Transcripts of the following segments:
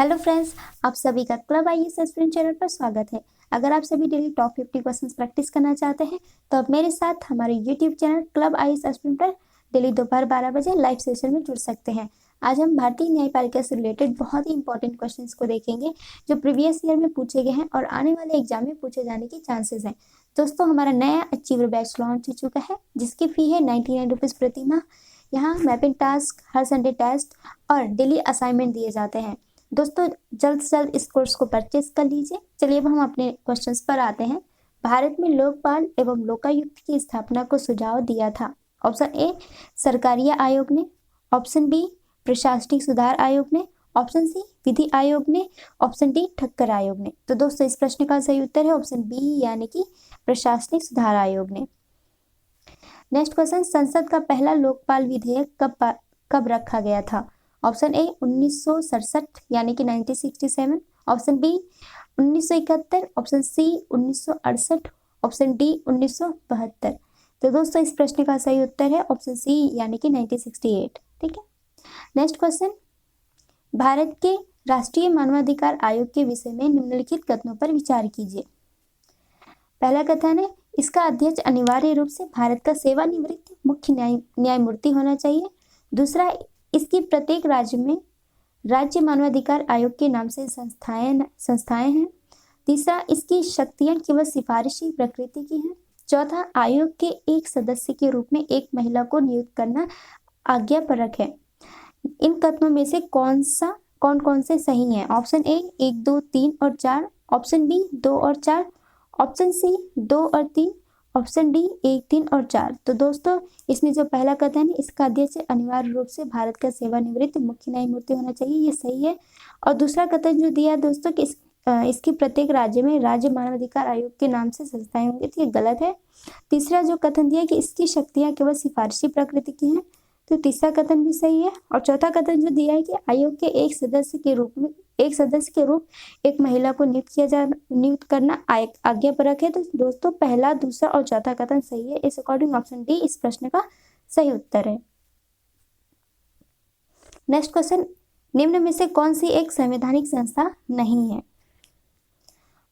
Hello friends, आप सभी का क्लब आईएएस एस्पिरेंट चैनल पर स्वागत है। अगर आप सभी डेली टॉप 50 क्वेश्चंस प्रैक्टिस करना चाहते हैं तो आप मेरे साथ हमारे YouTube channel club IAS aspirant पर डेली दोपहर 12 बजे लाइव सेशन में जुड़ सकते हैं। आज हम भारतीय न्यायपालिका से रिलेटेड बहुत ही इंपॉर्टेंट क्वेश्चंस को देखेंगे जो प्रीवियस ईयर में पूछे गए हैं और आने वाले एग्जाम में पूछे जाने के चांसेस हैं। दोस्तों, हमारा नया अचीवर बैच लॉन्च हो चुका है जिसकी फी है 99 रुपीज़ प्रति माह। यहाँ मैपिंग टास्क, हर संडे टेस्ट और डेली असाइनमेंट दिए जाते हैं। दोस्तों, जल्द से जल्द इस कोर्स को परचेज कर लीजिए। चलिए अब हम अपने क्वेश्चंस पर आते हैं। भारत में लोकपाल एवं लोकायुक्त की स्थापना को सुझाव दिया था। ऑप्शन ए सरकारिया आयोग ने, ऑप्शन बी प्रशासनिक सुधार आयोग ने, ऑप्शन सी विधि आयोग ने, ऑप्शन डी ठक्कर आयोग ने। तो दोस्तों, इस प्रश्न का सही उत्तर है ऑप्शन बी यानी कि प्रशासनिक सुधार आयोग ने। नेक्स्ट क्वेश्चन, संसद का पहला लोकपाल विधेयक कब रखा गया था? ऑप्शन ए 1967 यानी कि 1967, option B 1971, option C 1968, option D 1972। तो दोस्तों, इस प्रश्न का सही उत्तर है ऑप्शन सी यानी कि 1968। ठीक है। नेक्स्ट क्वेश्चन, भारत के राष्ट्रीय मानवाधिकार आयोग के विषय में निम्नलिखित कथनों पर विचार कीजिए। पहला कथन है, इसका अध्यक्ष अनिवार्य रूप से भारत का सेवानिवृत्त मुख्य न्यायमूर्ति होना चाहिए। दूसरा, इसकी प्रत्येक राज्य में राज्य मानवाधिकार आयोग के नाम से संस्थाएं हैं। तीसरा, इसकी शक्तियां केवल सिफारिशी प्रकृति की हैं। चौथा, आयोग के एक सदस्य के रूप में एक महिला को नियुक्त करना आज्ञापरक है। इन कथनों में से कौन कौन से सही हैं? ऑप्शन ए 1, 2, 3 और 4, ऑप्शन बी 2 और 4, ऑप्शन सी 2 और 3, ऑप्शन डी 1, 3 और 4। तो दोस्तों, इसमें जो पहला कथन है, इसका अध्यक्ष अनिवार्य रूप से भारत का सेवानिवृत्त मुख्य न्यायमूर्ति होना चाहिए, ये सही है। और दूसरा कथन जो दिया दोस्तों कि इसकी प्रत्येक राज्य में राज्य मानवाधिकार आयोग के नाम से संस्थाएं होंगी, तो ये गलत है। तीसरा जो कथन दिया कि इसकी शक्तियां केवल सिफारिशी प्रकृति की हैं, तो तीसरा कथन भी सही है। और चौथा कथन जो दिया है कि आयोग के एक सदस्य के रूप एक महिला को नियुक्त करना आज्ञापरक है, तो दोस्तों पहला, दूसरा और चौथा कथन सही है। इस अकॉर्डिंग ऑप्शन डी इस प्रश्न का सही उत्तर है। नेक्स्ट क्वेश्चन, निम्न में से कौन सी एक संवैधानिक संस्था नहीं है?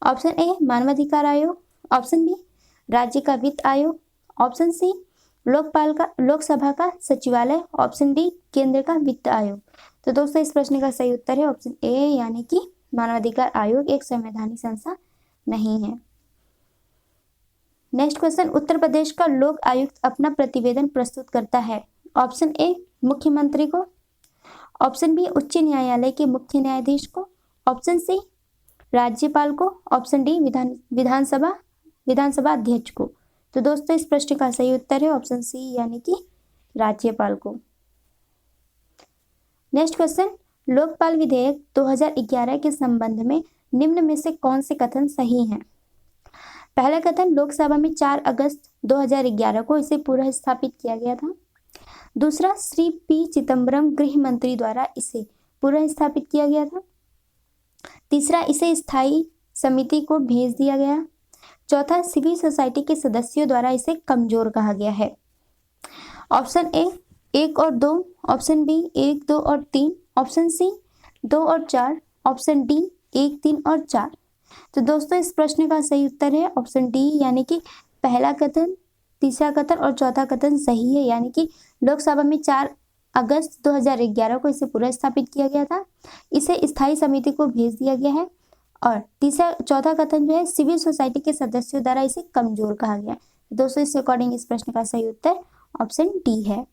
ऑप्शन ए मानवाधिकार आयोग, ऑप्शन बी राज्य का वित्त आयोग, ऑप्शन सी लोकसभा का सचिवालय, ऑप्शन डी केंद्र का वित्त आयोग। तो दोस्तों, इस प्रश्न का सही उत्तर है ऑप्शन ए यानी कि मानवाधिकार आयोग एक संवैधानिक संस्था नहीं है। नेक्स्ट क्वेश्चन, उत्तर प्रदेश का लोक आयुक्त अपना प्रतिवेदन प्रस्तुत करता है। ऑप्शन ए मुख्यमंत्री को, ऑप्शन बी उच्च न्यायालय के मुख्य न्यायाधीश को, ऑप्शन सी राज्यपाल को, ऑप्शन डी विधानसभा अध्यक्ष को। तो दोस्तों, इस प्रश्न का सही उत्तर है ऑप्शन सी यानी कि राज्यपाल को। नेक्स्ट क्वेश्चन, लोकपाल विधेयक 2011 के संबंध में निम्न में से कौन से कथन सही हैं? पहला कथन, लोकसभा में 4 अगस्त 2011 को इसे पुनः स्थापित किया गया था। दूसरा, श्री पी चिदम्बरम गृह मंत्री द्वारा इसे पुनः स्थापित किया गया था। तीसरा, इसे स्थायी समिति को भेज दिया गया। चौथा, सिविल सोसाइटी के सदस्यों द्वारा इसे कमजोर कहा गया है। ऑप्शन ए 1 और 2, ऑप्शन बी 1, 2 और 3, ऑप्शन सी 2 और 4, ऑप्शन डी 1, 3 और 4। तो दोस्तों, इस प्रश्न का सही उत्तर है ऑप्शन डी यानी कि पहला कथन, तीसरा कथन और चौथा कथन सही है। यानी कि लोकसभा में 4 अगस्त 2011 को इसे पुनः स्थापित किया गया था, इसे स्थायी समिति को भेज दिया गया है, और चौथा कथन जो है सिविल सोसाइटी के सदस्यों द्वारा इसे कमजोर कहा गया। दोस्तों, इस अकॉर्डिंग इस प्रश्न का सही उत्तर ऑप्शन डी है।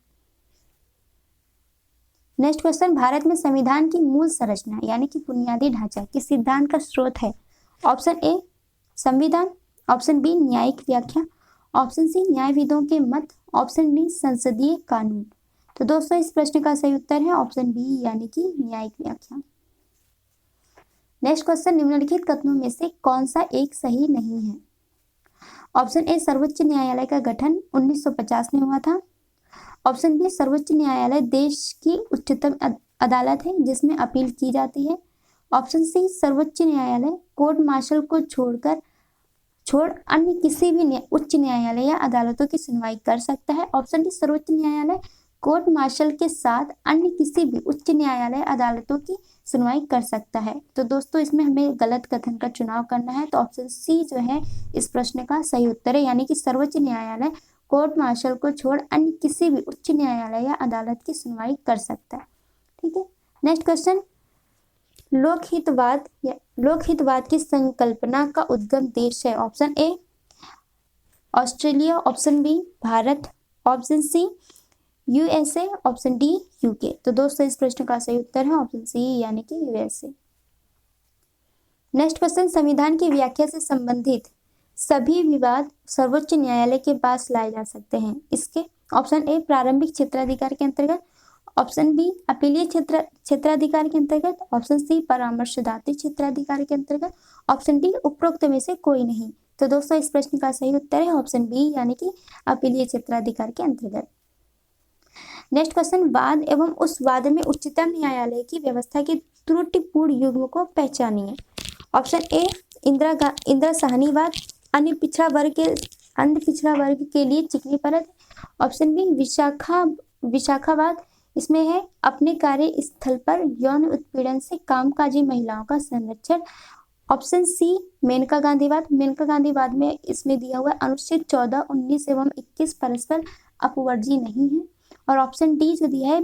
नेक्स्ट क्वेश्चन, भारत में संविधान की मूल संरचना यानी कि बुनियादी ढांचा किस सिद्धांत का स्रोत है? ऑप्शन ए संविधान, ऑप्शन बी न्यायिक व्याख्या, ऑप्शन सी न्यायविदों के मत, ऑप्शन डी संसदीय कानून। तो दोस्तों, इस प्रश्न का सही उत्तर है ऑप्शन बी यानी कि न्यायिक व्याख्या। नेक्स्ट क्वेश्चन, निम्नलिखित कथनों में से कौन सा एक सही नहीं है? ऑप्शन ए सर्वोच्च न्यायालय का गठन 1950 में हुआ था। ऑप्शन बी अन्य न्यायालय देश की उच्चतम अदालत है जिसमें अपील की जाती है। ऑप्शन सी सर्वोच्च न्यायालय कोर्ट मार्शल को छोड़ अन्य किसी भी उच्च न्यायालय या अदालतों की सुनवाई कर सकता है। ऑप्शन डी सर्वोच्च न्यायालय कोर्ट मार्शल के साथ अन्य किसी भी उच्च न्यायालय अदालतों की सुनवाई कर सकता है। तो दोस्तों इसमें हमें गलत कथन का चुनाव करना है, तो ऑप्शन सी जो है इस प्रश्न का सही उत्तर है, यानी कि सर्वोच्च न्यायालय कोर्ट मार्शल को छोड़ अन्य किसी भी उच्च न्यायालय या अदालत की सुनवाई कर सकता है। ठीक है, नेक्स्ट क्वेश्चन, लोकहितवाद की संकल्पना का उद्गम देश है। Option A Australia, option B Bharat, option C USA, option D UK. तो दोस्तों इस प्रश्न का सही उत्तर है ऑप्शन सी यानी कि यूएसए। नेक्स्ट क्वेश्चन, संविधान की व्याख्या से संबंधित सभी विवाद सर्वोच्च न्यायालय के पास लाए जा सकते हैं। इसके ऑप्शन ए प्रारंभिक क्षेत्राधिकार के अंतर्गत, ऑप्शन बी अपीलीय क्षेत्राधिकार के अंतर्गत, ऑप्शन सी परामर्शदात्री क्षेत्राधिकार के अंतर्गत, ऑप्शन डी उपरोक्त में से कोई नहीं। तो दोस्तों इस प्रश्न का सही उत्तर है ऑप्शन बी यानी कि अपीलीय क्षेत्राधिकार के अंतर्गत। नेक्स्ट क्वेश्चन, वाद एवं उस वाद में उच्चतम न्यायालय की व्यवस्था के त्रुटिपूर्ण युग्म को पहचानिए। ऑप्शन ए इंदिरा साहनीवाद, अन्य पिछड़ा वर्ग के लिए चिकनी परत, ऑप्शन बी विशाखावाद, इसमें है अपने कार्य स्थल पर यौन उत्पीड़न से कामकाजी महिलाओं का संरक्षण, ऑप्शन सी मेनका गांधीवाद में इसमें दिया हुआ अनुच्छेद 14, 19 एवं 21 परस्पर अपवर्जी नहीं है, और ऑप्शन डी जो दिया है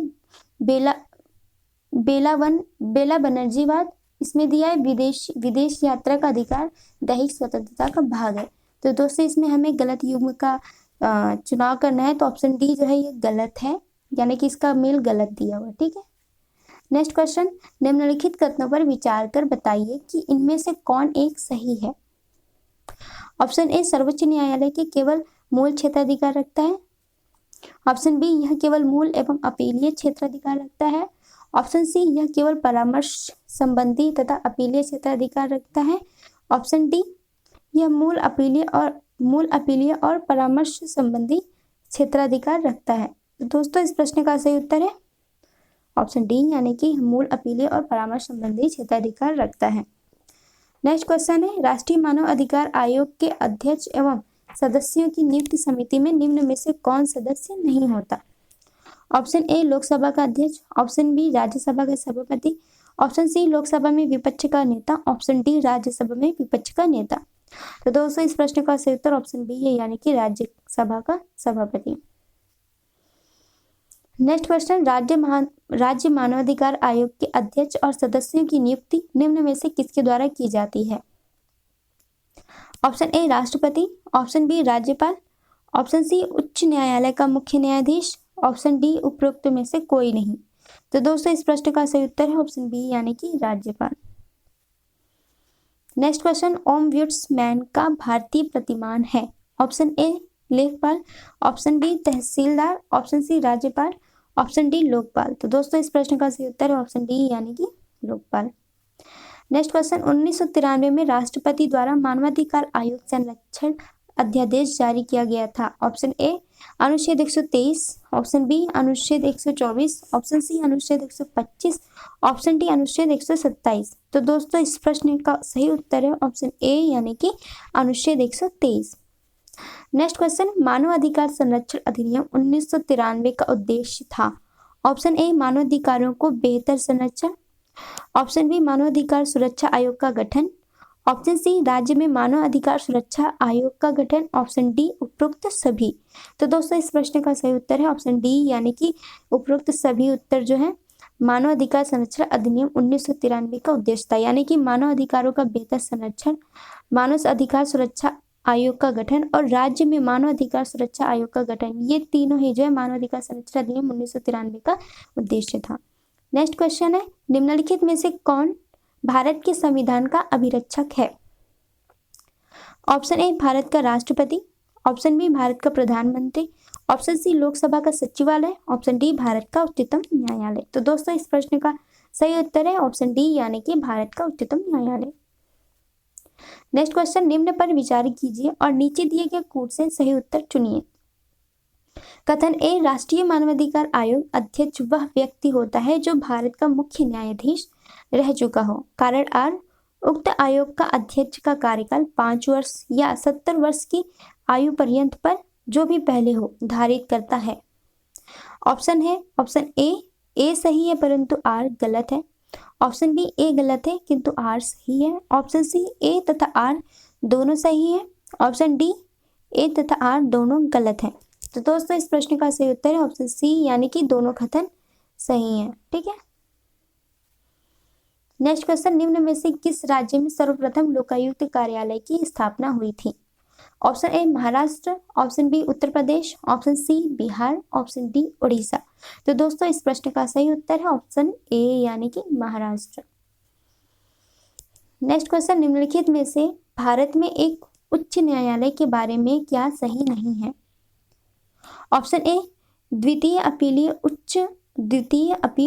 बेला बनर्जीवाद, इसमें दिया है विदेश यात्रा का अधिकार दैहिक स्वतंत्रता का भाग है। तो दोस्तों इसमें हमें गलत युग्म का चुनाव करना है, तो ऑप्शन डी जो है ये गलत है, यानी कि इसका मेल गलत दिया हुआ। ठीक है, नेक्स्ट क्वेश्चन, निम्नलिखित कथनों पर विचार कर बताइए कि इनमें से कौन एक सही है। ऑप्शन ए सर्वोच्च न्यायालय के केवल मूल क्षेत्राधिकार रखता है, ऑप्शन बी यह केवल मूल एवं अपीलीय क्षेत्राधिकार रखता है, ऑप्शन सी यह केवल परामर्श संबंधी तथा अपीलीय क्षेत्राधिकार रखता है, ऑप्शन डी यह मूल अपीलीय और परामर्श संबंधी क्षेत्राधिकार रखता है। तो दोस्तों इस प्रश्न का सही उत्तर है ऑप्शन डी यानी कि मूल अपीलीय और परामर्श संबंधी क्षेत्राधिकार रखता है। नेक्स्ट क्वेश्चन है, राष्ट्रीय मानव अधिकार आयोग के अध्यक्ष एवं सदस्यों की नियुक्ति समिति में निम्न में से कौन सदस्य नहीं होता। ऑप्शन ए लोकसभा का अध्यक्ष, ऑप्शन बी राज्यसभा का सभापति, ऑप्शन सी लोकसभा में विपक्ष का नेता, ऑप्शन डी राज्यसभा में विपक्ष का नेता। तो दोस्तों इस प्रश्न का सही उत्तर ऑप्शन बी है यानी कि राज्यसभा का सभापति। नेक्स्ट क्वेश्चन, राज्य मानवाधिकार आयोग के अध्यक्ष और सदस्यों की नियुक्ति निम्न में से किसके द्वारा की जाती है। ऑप्शन ए राष्ट्रपति, ऑप्शन बी राज्यपाल, ऑप्शन सी उच्च न्यायालय का मुख्य न्यायाधीश, ऑप्शन डी उपरोक्त में से कोई नहीं। तो दोस्तों इस प्रश्न का सही उत्तर है ऑप्शन बी यानी कि राज्यपाल। नेक्स्ट क्वेश्चन, ओम्बुड्समैन का भारतीय प्रतिमान है। ऑप्शन ए लेखपाल, ऑप्शन बी तहसीलदार, ऑप्शन सी राज्यपाल, ऑप्शन डी लोकपाल। तो दोस्तों इस प्रश्न का सही उत्तर है ऑप्शन डी यानी कि लोकपाल। नेक्स्ट क्वेश्चन, 1993 में राष्ट्रपति द्वारा मानवाधिकार आयोग संरक्षण अध्यादेश जारी किया गया था। ऑप्शन ए अनुच्छेद 123, ऑप्शन बी अनुच्छेद 124, ऑप्शन सी अनुच्छेद 125, ऑप्शन डी अनुच्छेद 127। तो दोस्तों इस प्रश्न का सही उत्तर है ऑप्शन ए यानी कि अनुच्छेद 123। नेक्स्ट क्वेश्चन, मानव अधिकार संरक्षण अधिनियम 1993 का उद्देश्य था। ऑप्शन ए मानवाधिकारों को बेहतर संरक्षण, ऑप्शन बी मानवाधिकार सुरक्षा आयोग का गठन, ऑप्शन सी राज्य में मानव अधिकार सुरक्षा आयोग का गठन, ऑप्शन डी उपरोक्त सभी। तो दोस्तों इस प्रश्न का सही उत्तर है ऑप्शन डी यानी कि उपरोक्त सभी उत्तर जो है मानव अधिकार संरक्षण अधिनियम 1993 का उद्देश्य था, यानी कि मानव अधिकारों का बेहतर संरक्षण, मानव अधिकार सुरक्षा आयोग का गठन और राज्य में मानव अधिकार सुरक्षा आयोग का गठन, ये तीनों ही जो है मानव अधिकार संरक्षण अधिनियम 1993 का उद्देश्य था। नेक्स्ट क्वेश्चन है, निम्नलिखित में से कौन भारत के संविधान का अभिरक्षक है। ऑप्शन ए भारत का राष्ट्रपति, ऑप्शन बी भारत का प्रधानमंत्री, ऑप्शन सी लोकसभा का सचिवालय, ऑप्शन डी भारत का उच्चतम न्यायालय। तो दोस्तों इस प्रश्न का सही उत्तर है ऑप्शन डी यानी कि भारत का उच्चतम न्यायालय। नेक्स्ट क्वेश्चन, निम्न पर विचार कीजिए और नीचे दिए गए कूट से सही उत्तर चुनिए। कथन ए राष्ट्रीय मानवाधिकार आयोग अध्यक्ष वह व्यक्ति होता है जो भारत का मुख्य न्यायाधीश रह चुका हो। कारण आर, उक्त आयोग का अध्यक्ष का कार्यकाल 5 वर्ष या 70 वर्ष की आयु पर्यंत पर जो भी पहले हो धारित करता है। ऑप्शन है ऑप्शन ए सही है परंतु आर गलत है। ऑप्शन बी ए गलत है किंतु आर सही है। ऑप्शन सी ए तथा आर दोनों सही है। ऑप्शन डी ए तथा आर दोनों गलत है। तो दोस्तों इस प्रश्न का सही उत्तर है ऑप्शन सी यानी कि दोनों कथन सही है। ठीक है। नेक्स्ट क्वेश्चन, निम्न में से किस राज्य में सर्वप्रथम लोकायुक्त कार्यालय की स्थापना हुई थी? Option A Maharashtra, option B Uttar Pradesh, option C Bihar, option D Orissa. तो दोस्तों इस प्रश्न का सही उत्तर है ऑप्शन ए यानी कि महाराष्ट्र। नेक्स्ट क्वेश्चन, निम्नलिखित में से भारत में एक उच्च न्यायालय के बारे में क्या सही नहीं है? ऑप्शन ए द्वितीय अपील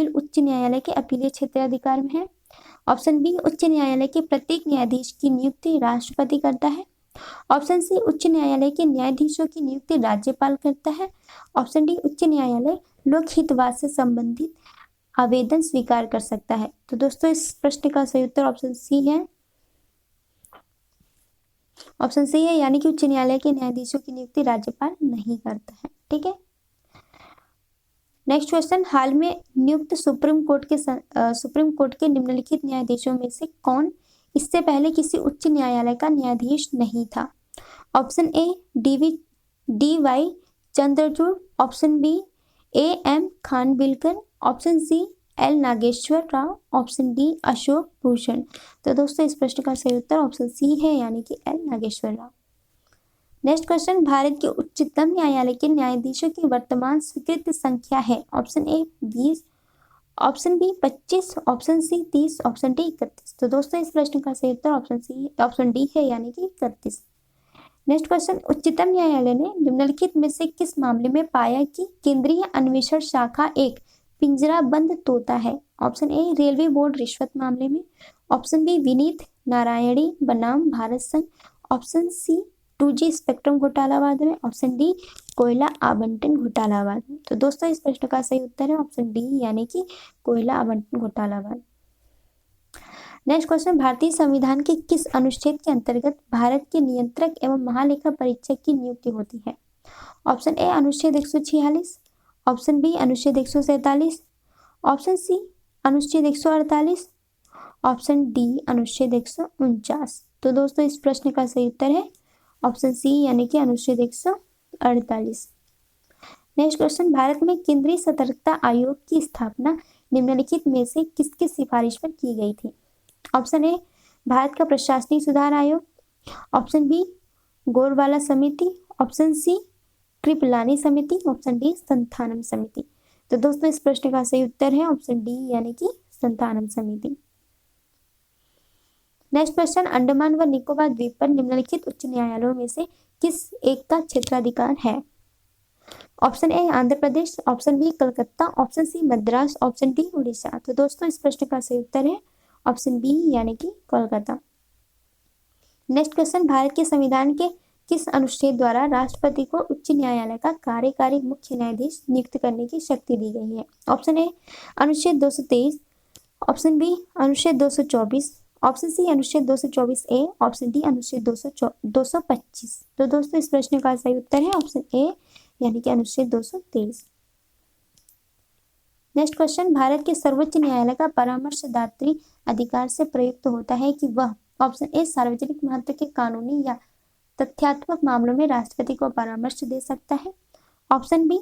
उच्च न्यायालय के अपीलीय क्षेत्राधिकार में है। ऑप्शन बी उच्च न्यायालय के प्रत्येक न्यायाधीश की नियुक्ति राष्ट्रपति करता है। ऑप्शन सी उच्च न्यायालय के न्यायाधीशों की नियुक्ति राज्यपाल करता है। ऑप्शन डी उच्च न्यायालय लोकहितवाद से संबंधित आवेदन स्वीकार कर सकता है। तो दोस्तों इस प्रश्न का सही उत्तर ऑप्शन सी है। ऑप्शन सी है यानी कि उच्च न्यायालय के न्यायाधीशों की नियुक्ति राज्यपाल नहीं करता है। ठीक है। नेक्स्ट क्वेश्चन, हाल में नियुक्त सुप्रीम कोर्ट के निम्नलिखित न्यायाधीशों में से कौन इससे पहले किसी उच्च न्यायालय का न्यायाधीश नहीं था? Option A D Y Chandrachud, option B A M Khanwilkar, option C L Nageswara Rao, option D Ashok Bhushan. तो दोस्तों इस प्रश्न का सही उत्तर ऑप्शन सी है यानी कि L Nageswara Rao. Next question, Bharat के उच्चतम न्यायालय के न्यायाधीशों की वर्तमान स्वीकृत संख्या है? Option A 20, option B 25, option C 30, option D 31। तो दोस्तों इस प्रश्न का सही उत्तर ऑप्शन डी है यानी कि 31। नेक्स्ट क्वेश्चन, उच्चतम न्यायालय ने निम्नलिखित में से किस मामले में पाया कि केंद्रीय अन्वेषण शाखा एक पिंजराबंद तोता है? ऑप्शन ए रेलवे बोर्ड रिश्वत मामले में, ऑप्शन बी विनीत नारायणी बनाम भारत संघ, ऑप्शन सी 2G स्पेक्ट्रम घोटालावाद में, ऑप्शन डी कोयला आवंटन घोटालावाद में। तो दोस्तों इस प्रश्न का सही उत्तर है ऑप्शन डी यानी कि कोयला आवंटन घोटालावाद। नेक्स्ट क्वेश्चन, भारतीय संविधान के किस अनुच्छेद के अंतर्गत भारत के नियंत्रक एवं महालेखा परीक्षक की नियुक्ति होती है? ऑप्शन ए अनुच्छेद 146, ऑप्शन बी अनुच्छेद 147, ऑप्शन सी अनुच्छेद 148, ऑप्शन डी अनुच्छेद 149। तो दोस्तों इस प्रश्न का सही उत्तर है ऑप्शन सी यानी कि अनुच्छेद 148। नेक्स्ट क्वेश्चन, भारत में केंद्रीय सतर्कता आयोग की स्थापना निम्नलिखित में से किसकी सिफारिश पर की गई थी? ऑप्शन ए भारत का प्रशासनिक सुधार आयोग, ऑप्शन बी गोरवाला समिति, ऑप्शन सी कृपलानी समिति, ऑप्शन डी संथानम समिति। तो दोस्तों इस प्रश्न का सही उत्तर है ऑप्शन डी यानी कि संथानम समिति। नेक्स्ट क्वेश्चन, अंडमान व निकोबार द्वीप पर निम्नलिखित उच्च न्यायालयों में से किस एक का क्षेत्राधिकार है? Option A Andhra Pradesh, option B Calcutta, option C Madras, option D Orissa. तो दोस्तों इस प्रश्न का सही उत्तर है ऑप्शन बी यानी कि कोलकाता। नेक्स्ट क्वेश्चन, भारत के संविधान के किस अनुच्छेद द्वारा राष्ट्रपति को उच्च न्यायालय का कार्यकारी मुख्य न्यायाधीश नियुक्त करने की शक्ति दी गई है? ऑप्शन ए अनुच्छेद 223, ऑप्शन बी अनुच्छेद 224, ऑप्शन सी अनुच्छेद 224 ए, ऑप्शन डी अनुच्छेद 225। तो दोस्तों इस प्रश्न का सही उत्तर है ऑप्शन ए यानी कि अनुच्छेद 223। नेक्स्ट क्वेश्चन, भारत के सर्वोच्च न्यायालय का परामर्शदात्री अधिकार से प्रयुक्त होता है कि वह ऑप्शन ए सार्वजनिक महत्व के कानूनी या तथ्यात्मक मामलों में राष्ट्रपति को परामर्श दे सकता है, ऑप्शन बी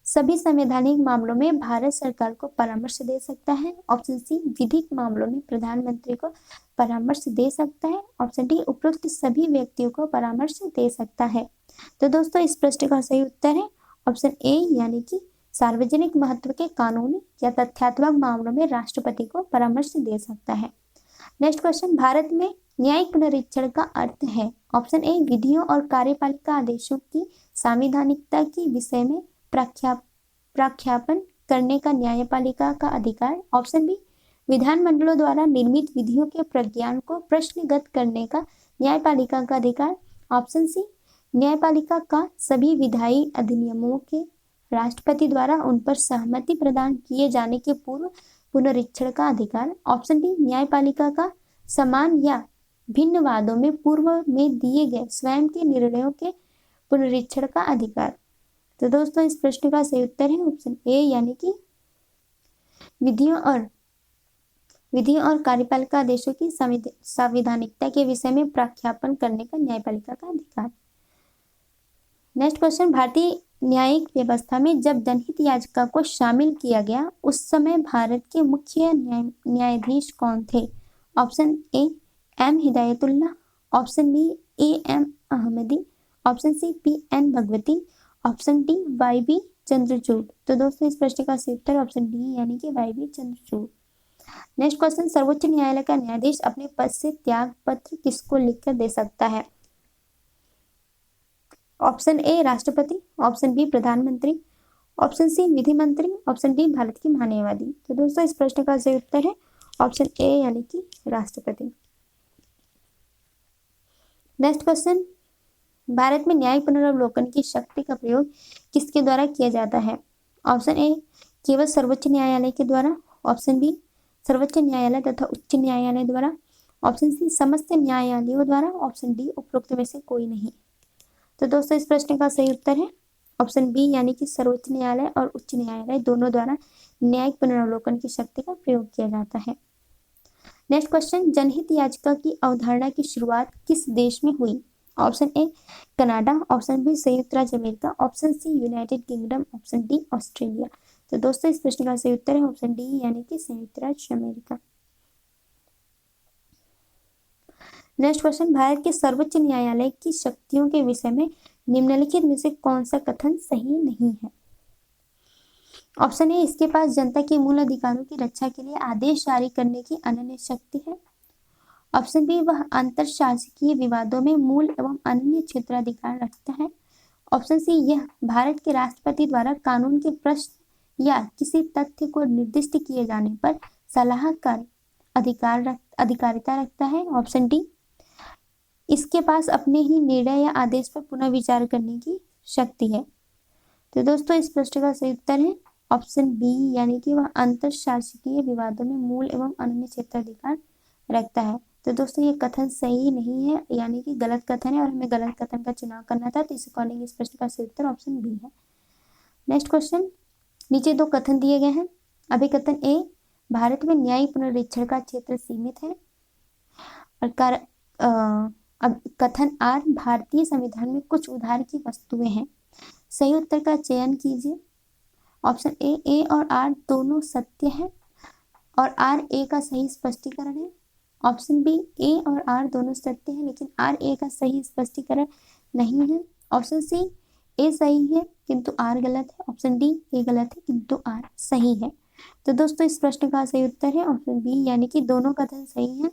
सभी संवैधानिक मामलों में भारत सरकार को परामर्श दे सकता है, ऑप्शन सी विधिक मामलों में प्रधानमंत्री को परामर्श दे सकता है, ऑप्शन डी उपरोक्त सभी व्यक्तियों को परामर्श दे सकता है। तो दोस्तों इस प्रश्न का सही उत्तर है ऑप्शन ए यानी कि सार्वजनिक महत्व के कानूनी या तथ्यात्मक मामलों में राष्ट्रपति को परामर्श दे सकता है। नेक्स्ट क्वेश्चन, भारत में न्यायिक पुनरीक्षण का अर्थ है? ऑप्शन ए विधियों और कार्यपालिका आदेशों की संवैधानिकता के विषय में प्रख्यापन करने का न्यायपालिका का अधिकार, ऑप्शन बी विधानमंडलों द्वारा निर्मित विधियों के प्रज्ञान को प्रश्नगत करने का न्यायपालिका का अधिकार, ऑप्शन सी न्यायपालिका का सभी विधायी अधिनियमों के राष्ट्रपति द्वारा उन पर सहमति प्रदान किए जाने के पूर्व पुनरीक्षण का अधिकार, ऑप्शन डी न्यायपालिका का समान या भिन्न वादों में पूर्व में दिए गए स्वयं के निर्णयों के पुनरीक्षण का अधिकार। तो दोस्तों इस प्रश्न का सही उत्तर है ऑप्शन ए यानी कि विधियों और कार्यपालिका आदेशों की संवैधानिकता के विषय में प्रख्यापन करने का न्यायपालिका का अधिकार। नेक्स्ट क्वेश्चन, भारतीय न्यायिक व्यवस्था में जब जनहित याचिका को शामिल किया गया उस समय भारत के मुख्य न्यायाधीश कौन थे? Option A M Hidayatullah, option B A M Ahmadi, option C P N Bhagwati, option D Y B Chandrachud. तो दोस्तों इस प्रश्न का सही उत्तर ऑप्शन डी यानी कि Y B Chandrachud. Next question, सर्वोच्च न्यायालय का न्यायाधीश अपने पद से त्याग पत्र किसको लिखकर दे सकता है? ऑप्शन ए राष्ट्रपति, ऑप्शन बी प्रधानमंत्री, ऑप्शन सी विधि मंत्री, ऑप्शन डी भारत की महान्यायवादी। तो दोस्तों इस प्रश्न का सही उत्तर है ऑप्शन ए यानी कि राष्ट्रपति। नेक्स्ट क्वेश्चन, भारत में न्यायिक पुनरावलोकन की शक्ति का प्रयोग किसके द्वारा किया जाता है? ऑप्शन ए केवल सर्वोच्च न्यायालय के द्वारा, ऑप्शन बी सर्वोच्च न्यायालय तथा उच्च न्यायालय द्वारा, ऑप्शन सी समस्त न्यायालयों द्वारा, ऑप्शन डी उपरोक्त में से कोई नहीं। तो दोस्तों इस प्रश्न का सही उत्तर है ऑप्शन बी यानी कि सर्वोच्च न्यायालय और उच्च न्यायालय दोनों द्वारा न्यायिक पुनरावलोकन की शक्ति का प्रयोग किया जाता है। नेक्स्ट क्वेश्चन, जनहित याचिका की अवधारणा की शुरुआत किस देश में हुई? Option A Canada, option B संयुक्त राज्य America, option C United Kingdom, option D Australia. तो दोस्तों इस प्रश्न का सही उत्तर है ऑप्शन डी यानी कि संयुक्त राज्य अमेरिका। नेक्स्ट क्वेश्चन, भारत के सर्वोच्च न्यायालय की शक्तियों के विषय में निम्नलिखित में से कौन सा कथन सही नहीं है? ऑप्शन ए इसके पास जनता के मूल अधिकारों की रक्षा के लिए आदेश जारी करने की अनन्य शक्ति है, ऑप्शन बी वह अंतर शासकीय विवादों में मूल एवं अनन्य क्षेत्राधिकार रखता है, ऑप्शन सी यह भारत के राष्ट्रपति द्वारा कानून के प्रश्न या किसी तथ्य को निर्दिष्ट किए जाने पर सलाहकार अधिकारिता रखता है, ऑप्शन डी इसके पास अपने ही निर्णय या आदेश पर पुनः विचार करने की शक्ति है। तो दोस्तों इस प्रश्न का सही उत्तर है ऑप्शन बी यानी कि वह अंतर शासकीय विवादों में मूल एवं अनन्य क्षेत्राधिकार रखता है। तो दोस्तों ये कथन सही नहीं है यानी कि गलत कथन है और हमें गलत कथन का चुनाव करना था, तो इस अकॉर्डिंग इस प्रश्न का सही उत्तर ऑप्शन बी है। नेक्स्ट क्वेश्चन, नीचे दो कथन दिए गए हैं। अभिकथन ए भारत में न्यायिक पुनरीक्षण का क्षेत्र सीमित है, और अब कथन आर भारतीय संविधान में कुछ उधार की वस्तुएं हैं। सही उत्तर का चयन कीजिए। ऑप्शन ए और आर दोनों सत्य है और आर ए का सही स्पष्टीकरण है, ऑप्शन बी ए और आर दोनों सत्य है लेकिन आर ए का सही स्पष्टीकरण नहीं है, ऑप्शन सी ए सही है किंतु आर गलत है, ऑप्शन डी ए गलत है किंतु आर सही है। तो दोस्तों इस प्रश्न का सही उत्तर है ऑप्शन बी यानी कि दोनों कथन सही है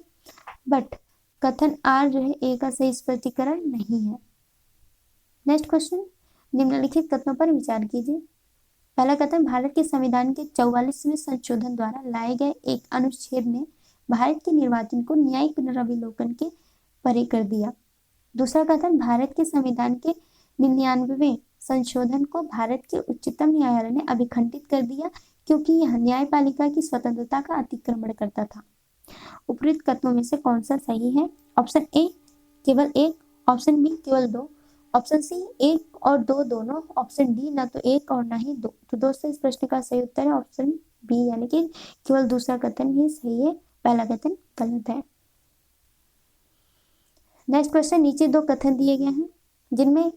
बट कथन आर जो है ए का सही स्पष्टीकरण नहीं है। नेक्स्ट क्वेश्चन, निम्नलिखित कथनों पर विचार कीजिए। पहला कथन, भारत के संविधान के 44वें संशोधन द्वारा लाए गए एक अनुच्छेद ने भारत के निर्वाचन को न्यायिक पुनरावलोकन के परे कर दिया। दूसरा कथन, भारत के संविधान के 99वें संशोधन को भारत के उच्चतम न्यायालय ने अभिखंडित कर दिया क्योंकि यह न्यायपालिका की स्वतंत्रता का अतिक्रमण करता था। उपरोक्त कथनों में से कौन सा सही है? ऑप्शन ए केवल एक, ऑप्शन बी केवल दो, ऑप्शन सी एक और दो दोनों, ऑप्शन डी न तो एक और न ही दो। तो दोस्तों इस प्रश्न का सही उत्तर है ऑप्शन बी यानी कि केवल दूसरा कथन ही सही है, पहला कथन गलत है। नेक्स्ट क्वेश्चन, नीचे दो कथन दिए गए हैं जिनमें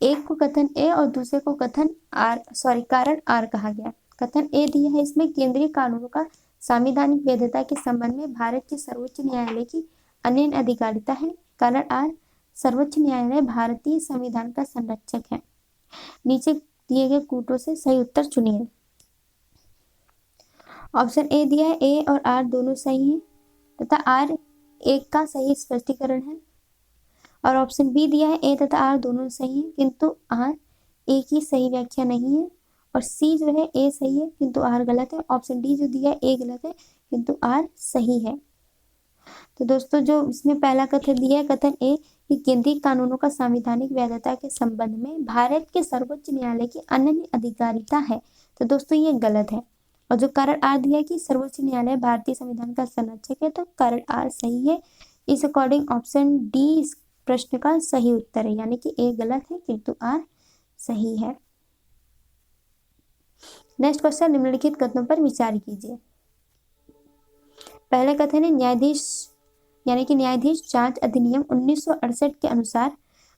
एक को कथन ए और दूसरे को कथन कारण आर कहा गया। कथन ए दिया है, इसमें केंद्रीय कानूनों का संवैधानिक वैधता के संबंध में भारत के सर्वोच्च न्यायालय की अनन्य अधिकारिता है। कारण आर, सर्वोच्च न्यायालय भारतीय संविधान का संरक्षक है। नीचे दिए गए कूटों से सही उत्तर चुनिए। ऑप्शन ए दिया है ए और आर दोनों सही हैं तथा आर एक का सही स्पष्टीकरण है, और ऑप्शन बी दिया है ए तथा आर दोनों सही हैं किंतु आर ए की सही व्याख्या नहीं है, और सी जो है ए सही है किंतु आर गलत है, ऑप्शन डी जो दिया है ए गलत है किंतु आर सही है। तो दोस्तों जो इसमें पहला कथन दिया है कथन ए कि केंद्रीय कानूनों का संवैधानिक वैधता के संबंध में भारत के सर्वोच्च न्यायालय की अनन्य अधिकारिता है, तो दोस्तों ये गलत है। और जो कारण आर दिया है कि सर्वोच्च न्यायालय भारतीय संविधान का संरक्षक है, तो कारण आर सही है। इस अकॉर्डिंग ऑप्शन डी इस प्रश्न का सही उत्तर है यानी कि ए गलत है किंतु आर सही है। नेक्स्ट क्वेश्चन, निम्नलिखित कथनों पर विचार कीजिए। पहला कथन है न्यायाधीश यानी कि न्यायाधीश जांच अधिनियम 1968 के अनुसार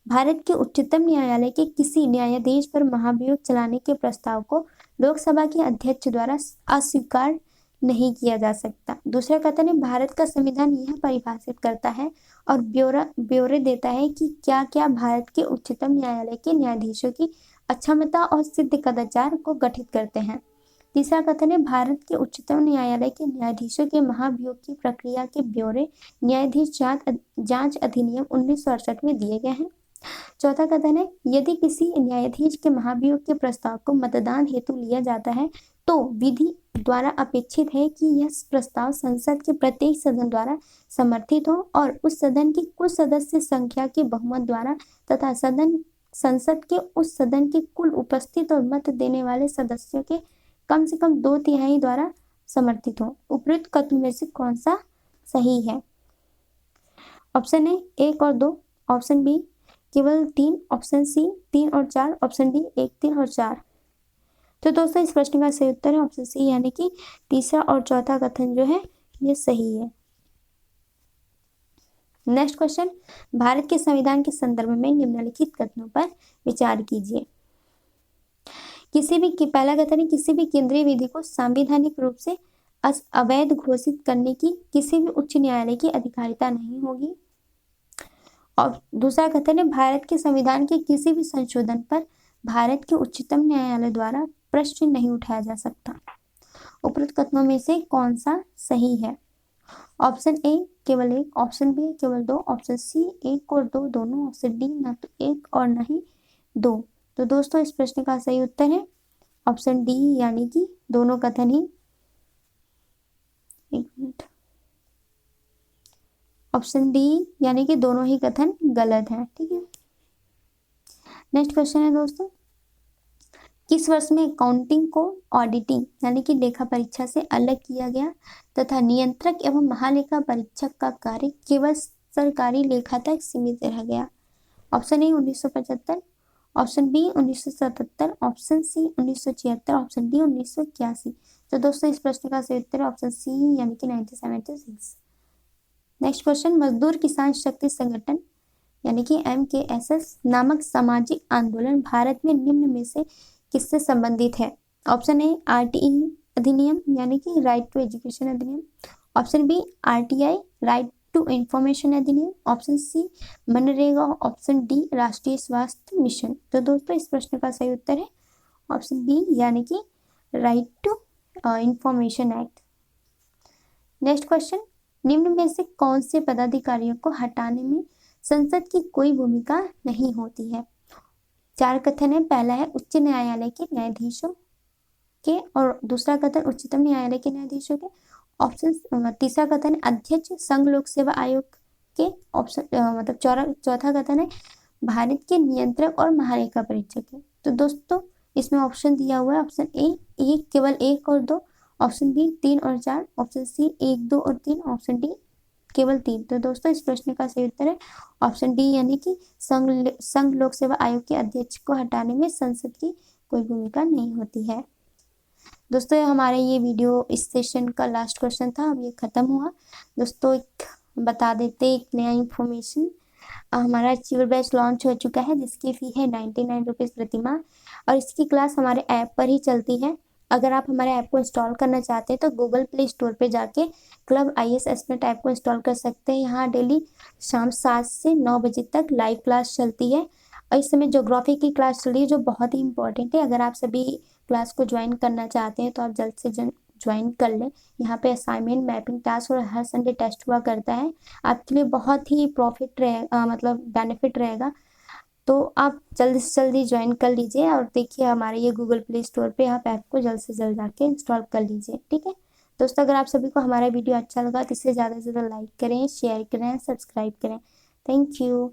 भारत के उच्चतम न्यायालय के किसी न्यायाधीश पर महाभियोग चलाने के प्रस्ताव को लोकसभा के अध्यक्ष द्वारा अस्वीकार नहीं किया जा सकता। दूसरा कथन है भारत का संविधान यह परिभाषित करता है और ब्यौरे देता है कि क्या क्या भारत के उच्चतम न्यायालय के न्यायाधीशों की अक्षमता और सिद्ध कदाचार को गठित करते हैं। तीसरा कथन है भारत के उच्चतम न्यायालय के न्यायाधीशों के महाभियोग की प्रक्रिया के ब्यौरे न्यायाधीश जांच अधिनियम 1968 में दिए गए हैं। चौथा कथन है यदि किसी न्यायाधीश के महाभियोग के प्रस्ताव को मतदान हेतु लिया जाता है तो विधि द्वारा अपेक्षित है कि यह प्रस्ताव संसद के प्रत्येक सदन द्वारा समर्थित हो और उस सदन की कुल सदस्य संख्या के बहुमत द्वारा तथा संसद के उस सदन के कुल उपस्थित और मत देने वाले सदस्यों के कम से कम 2/3 द्वारा समर्थित हो। उपयुक्त कथनों में से कौन सा सही है? ऑप्शन ए 1 और 2, ऑप्शन बी केवल 3, ऑप्शन सी 3 और 4, ऑप्शन डी 1, 3 और 4। तो दोस्तों इस प्रश्न का सही उत्तर है ऑप्शन सी यानी कि तीसरा और चौथा कथन जो है ये सही है। नेक्स्ट क्वेश्चन, भारत के संविधान के संदर्भ में निम्नलिखित कथनों पर विचार कीजिए। पहला कथन है किसी भी केंद्रीय विधि को संवैधानिक रूप से अवैध घोषित करने की किसी भी उच्च न्यायालय की अधिकारिता नहीं होगी। और दूसरा कथन है भारत के संविधान के किसी भी संशोधन पर भारत के उच्चतम न्यायालय द्वारा प्रश्न नहीं उठाया जा सकता। उपरोक्त कथनों में से कौन सा सही है? ऑप्शन ए केवल 1, ऑप्शन बी केवल 2, ऑप्शन सी 1 और 2 दोनों, ऑप्शन डी ना तो 1 और ना ही 2। तो दोस्तों इस प्रश्न का सही उत्तर है ऑप्शन डी यानी कि दोनों कथन ही, एक मिनट, ऑप्शन डी यानी कि दोनों ही कथन गलत है। ठीक है। नेक्स्ट क्वेश्चन है दोस्तों, किस वर्ष में अकाउंटिंग को ऑडिटिंग यानी कि लेखा परीक्षा से अलग किया गया तथा नियंत्रक एवं महालेखा परीक्षक का कार्य केवल सरकारी लेखा तक सीमित रह गया? Option A 1975, option B 1977, option C 1976, option D 1981। तो दोस्तों इस प्रश्न का सही उत्तर है ऑप्शन सी यानी कि 1976। नेक्स्ट क्वेश्चन, मजदूर किसान शक्ति संगठन यानी कि MKSS नामक सामाजिक आंदोलन भारत में निम्न में से किससे संबंधित है? ऑप्शन ए RTE अधिनियम यानी कि राइट टू एजुकेशन अधिनियम, option B RTI right to information अधिनियम, option C MNREGA, option D राष्ट्रीय स्वास्थ्य मिशन। तो दोस्तों इस प्रश्न का सही उत्तर है ऑप्शन बी यानी कि right to information act. Next question, निम्न में से कौन से पदाधिकारियों को हटाने में संसद की कोई भूमिका नहीं होती है? 4 कथन है। पहला है उच्च न्यायालय के न्यायाधीशों के, और दूसरा कथन उच्चतम न्यायालय के न्यायाधीशों के, ऑप्शन तीसरा कथन है अध्यक्ष संघ लोक सेवा आयोग के, ऑप्शन चौथा कथन है भारत के नियंत्रक और महालेखा परीक्षक के। तो दोस्तों इसमें ऑप्शन दिया हुआ है ऑप्शन ए केवल 1 और 2, ऑप्शन बी 3 और 4, ऑप्शन सी 1, 2 और 3, ऑप्शन डी केवल 3। तो दोस्तों इस प्रश्न का सही उत्तर है ऑप्शन डी यानी कि संघ लोक सेवा आयोग के अध्यक्ष को हटाने में संसद की कोई भूमिका नहीं होती है। दोस्तों हमारे ये वीडियो इस सेशन का लास्ट क्वेश्चन था, अब ये खत्म हुआ। दोस्तों एक बता देते एक नया इन्फॉर्मेशन, हमारा अचीवर बैच लॉन्च हो चुका है जिसकी फी है 99 रुपीज़ प्रति माह, और इसकी क्लास हमारे ऐप पर ही चलती है। अगर आप हमारे ऐप को इंस्टॉल करना चाहते हैं तो गूगल प्ले स्टोर पे जाके क्लब IAS एस्पिरेंट ऐप को इंस्टॉल कर सकते हैं। यहाँ डेली शाम 7 से 9 बजे तक लाइव क्लास चलती है, और इस समय ज्योग्राफी की क्लास चल रही है जो बहुत ही इंपॉर्टेंट है। अगर आप सभी क्लास को ज्वाइन करना चाहते हैं तो आप जल्द से जल्द ज्वाइन कर लें। यहाँ पे असाइनमेंट, मैपिंग टास्क और हर संडे टेस्ट हुआ करता है। आपके लिए बहुत ही प्रॉफिट रहेगा, मतलब बेनिफिट रहेगा, तो आप जल्दी से जल्दी ज्वाइन कर लीजिए। और देखिए हमारे ये गूगल प्ले स्टोर पे आप ऐप को जल्द से जल्द जाके इंस्टॉल कर लीजिए। ठीक है दोस्तों, अगर आप सभी को हमारा वीडियो अच्छा लगा तो इसे ज़्यादा से ज़्यादा लाइक करें, शेयर करें, सब्सक्राइब करें। Thank you.